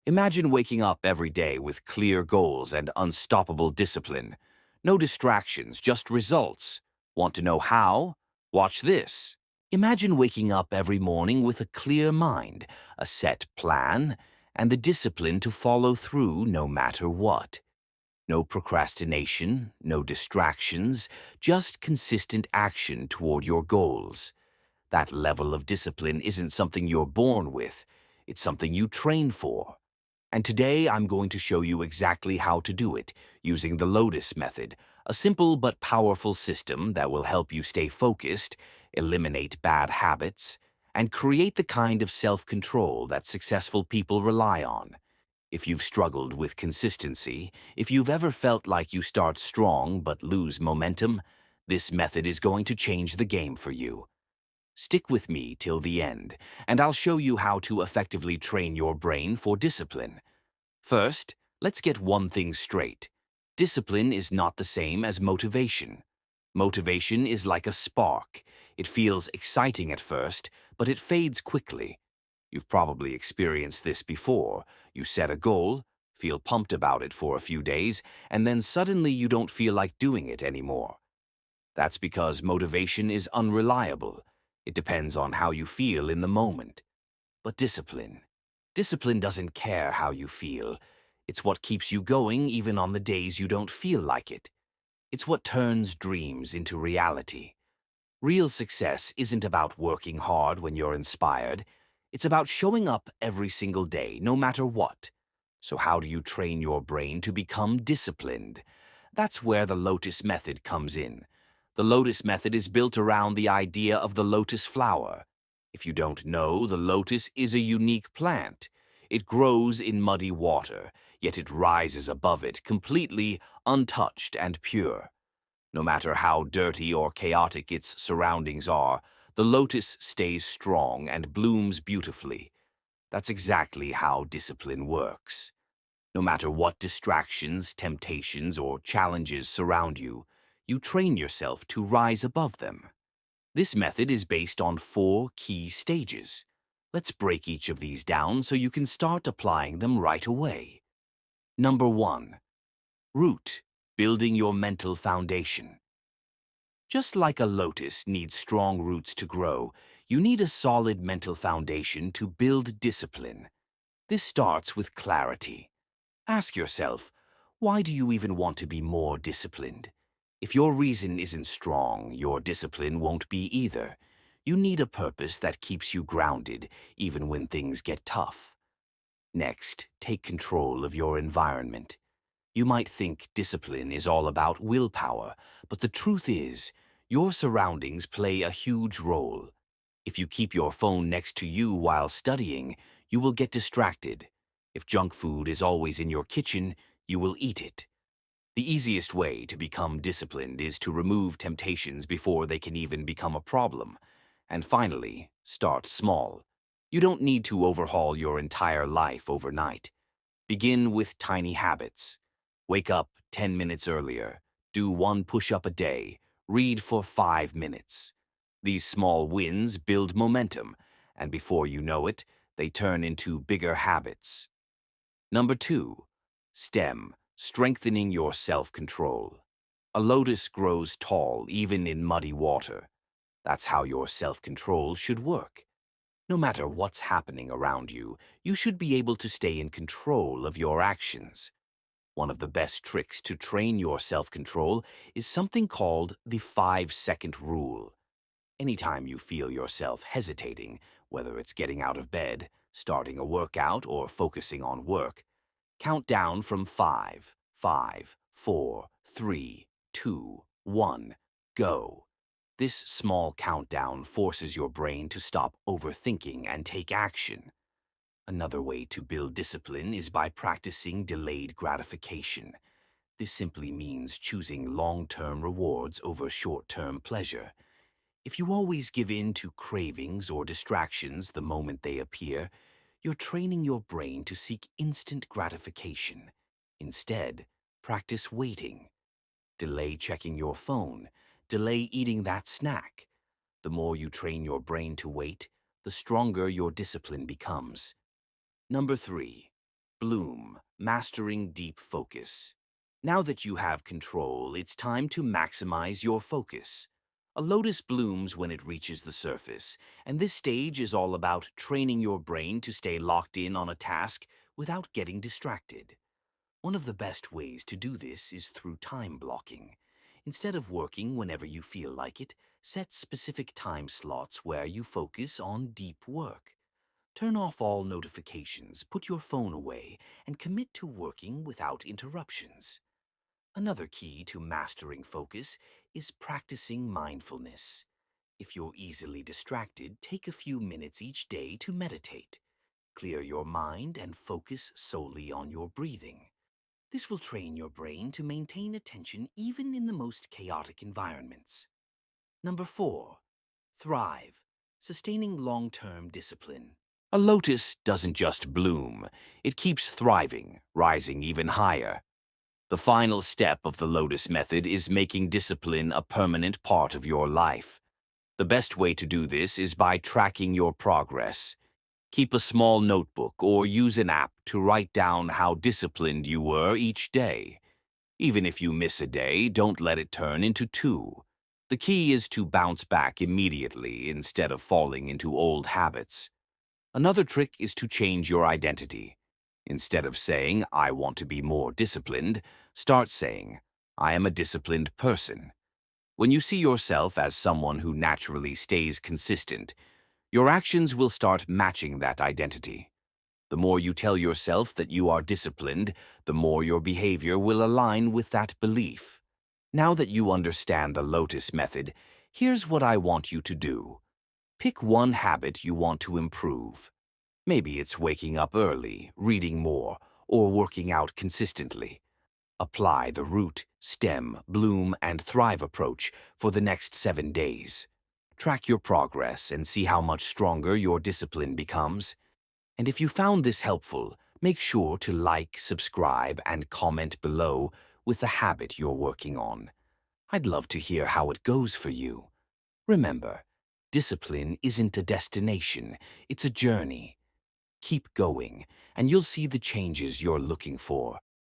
Imagine waking up every day with clear goals and unstoppable discipline. No distractions, just results. Want to know how? Watch this. Imagine waking up every morning with a clear mind, a set plan, and the discipline to follow through no matter what. No procrastination, no distractions, just consistent action toward your goals. That level of discipline isn't something you're born with, it's something you train for. And today I'm going to show you exactly how to do it using the Lotus Method, a simple but powerful system that will help you stay focused, eliminate bad habits, and create the kind of self-control that successful people rely on. If you've struggled with consistency, if you've ever felt like you start strong but lose momentum, this method is going to change the game for you. Stick with me till the end, and I'll show you how to effectively train your brain for discipline. First, let's get one thing straight. Discipline is not the same as motivation. Motivation is like a spark. It feels exciting at first, but it fades quickly. You've probably experienced this before. You set a goal, feel pumped about it for a few days, and then suddenly you don't feel like doing it anymore. That's because motivation is unreliable. It depends on how you feel in the moment. But discipline doesn't care how you feel. It's what keeps you going even on the days you don't feel like it. It's what turns dreams into reality. Real success isn't about working hard when you're inspired. It's about showing up every single day, no matter what. So how do you train your brain to become disciplined? That's where the Lotus Method comes in. The Lotus Method is built around the idea of the lotus flower. If you don't know, the lotus is a unique plant. It grows in muddy water, yet it rises above it, completely untouched and pure. No matter how dirty or chaotic its surroundings are, the lotus stays strong and blooms beautifully. That's exactly how discipline works. No matter what distractions, temptations, or challenges surround you, you train yourself to rise above them. This method is based on 4 key stages. Let's break each of these down so you can start applying them right away. Number 1. Root, building your mental foundation. Just like a lotus needs strong roots to grow, you need a solid mental foundation to build discipline. This starts with clarity. Ask yourself, why do you even want to be more disciplined? If your reason isn't strong, your discipline won't be either. You need a purpose that keeps you grounded, even when things get tough. Next, take control of your environment. You might think discipline is all about willpower, but the truth is, your surroundings play a huge role. If you keep your phone next to you while studying, you will get distracted. If junk food is always in your kitchen, you will eat it. The easiest way to become disciplined is to remove temptations before they can even become a problem. And finally, start small. You don't need to overhaul your entire life overnight. Begin with tiny habits. Wake up 10 minutes earlier. Do 1 push-up a day. Read for 5 minutes. These small wins build momentum, and before you know it, they turn into bigger habits. Number 2. Stem, strengthening your self-control. A lotus grows tall even in muddy water. That's how your self-control should work. No matter what's happening around you, you should be able to stay in control of your actions. One of the best tricks to train your self-control is something called the 5-second rule. Anytime you feel yourself hesitating, whether it's getting out of bed, starting a workout, or focusing on work, count down from 5, 5, 4, 3, 2, 1, go. This small countdown forces your brain to stop overthinking and take action. Another way to build discipline is by practicing delayed gratification. This simply means choosing long-term rewards over short-term pleasure. If you always give in to cravings or distractions the moment they appear, you're training your brain to seek instant gratification. Instead, practice waiting. Delay checking your phone. Delay eating that snack. The more you train your brain to wait, the stronger your discipline becomes. Number 3. Bloom, mastering deep focus. Now that you have control, it's time to maximize your focus. A lotus blooms when it reaches the surface, and this stage is all about training your brain to stay locked in on a task without getting distracted. One of the best ways to do this is through time blocking. Instead of working whenever you feel like it, set specific time slots where you focus on deep work. Turn off all notifications, put your phone away, and commit to working without interruptions. Another key to mastering focus is practicing mindfulness. If you're easily distracted, take a few minutes each day to meditate. Clear your mind and focus solely on your breathing. This will train your brain to maintain attention even in the most chaotic environments. Number 4. Thrive, sustaining long-term discipline. A lotus doesn't just bloom, it keeps thriving, rising even higher. The final step of the Lotus Method is making discipline a permanent part of your life. The best way to do this is by tracking your progress. Keep a small notebook or use an app to write down how disciplined you were each day. Even if you miss a day, don't let it turn into two. The key is to bounce back immediately instead of falling into old habits. Another trick is to change your identity. Instead of saying, "I want to be more disciplined," start saying, "I am a disciplined person." When you see yourself as someone who naturally stays consistent, your actions will start matching that identity. The more you tell yourself that you are disciplined, the more your behavior will align with that belief. Now that you understand the Lotus Method, here's what I want you to do. Pick one habit you want to improve. Maybe it's waking up early, reading more, or working out consistently. Apply the root, stem, bloom, and thrive approach for the next 7 days. Track your progress and see how much stronger your discipline becomes. And if you found this helpful, make sure to like, subscribe, and comment below with the habit you're working on. I'd love to hear how it goes for you. Remember, discipline isn't a destination, it's a journey. Keep going, and you'll see the changes you're looking for.